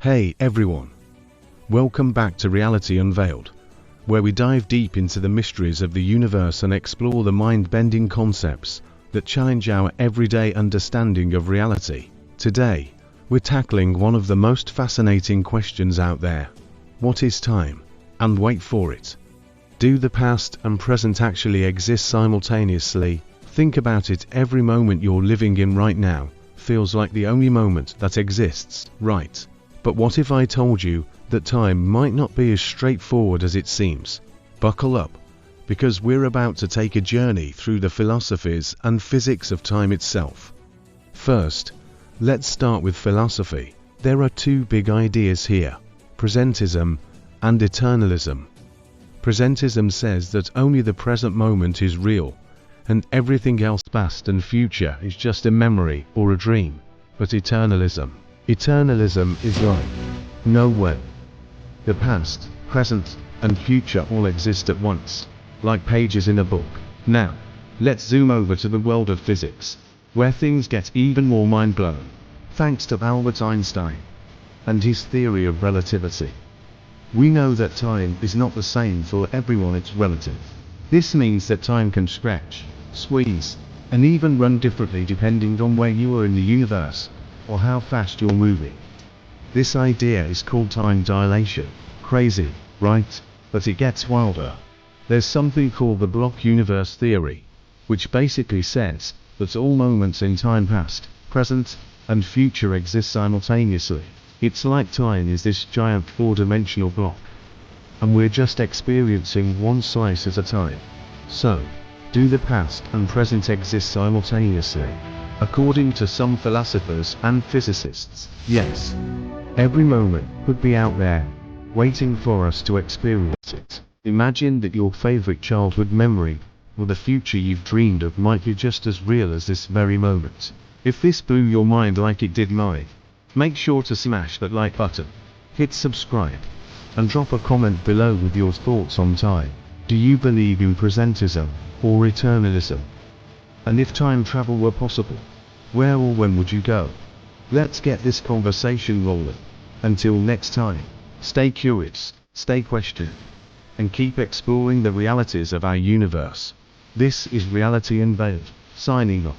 Hey everyone! Welcome back to Reality Unveiled, where we dive deep into the mysteries of the universe and explore the mind-bending concepts that challenge our everyday understanding of reality. Today, we're tackling one of the most fascinating questions out there. What is time? And wait for it. Do the past and present actually exist simultaneously? Think about it. Every moment you're living in right now feels like the only moment that exists, right? But what if I told you that time might not be as straightforward as it seems? Buckle up, because we're about to take a journey through the philosophies and physics of time itself. First, let's start with philosophy. There are two big ideas here: Presentism and Eternalism. Presentism says that only the present moment is real, and everything else past and future is just a memory or a dream. But Eternalism is like, no way. The past, present, and future all exist at once, like pages in a book. Now, let's zoom over to the world of physics, where things get even more mind-blowing, thanks to Albert Einstein and his theory of relativity. We know that time is not the same for everyone, it's relative. This means that time can stretch, squeeze, and even run differently depending on where you are in the universe, or how fast you're moving. This idea is called time dilation. Crazy, right? But it gets wilder. There's something called the block universe theory, which basically says that all moments in time past, present, and future exist simultaneously. It's like time is this giant four-dimensional block, and we're just experiencing one slice at a time. So, do the past and present exist simultaneously? According to some philosophers and physicists, yes. Every moment could be out there, waiting for us to experience it. Imagine that your favorite childhood memory, or the future you've dreamed of, might be just as real as this very moment. If this blew your mind like it did mine, make sure to smash that like button, hit subscribe, and drop a comment below with your thoughts on time. Do you believe in presentism or eternalism? And if time travel were possible, where or when would you go? Let's get this conversation rolling. Until next time, stay curious, stay questioning, and keep exploring the realities of our universe. This is Reality Unveiled, signing off.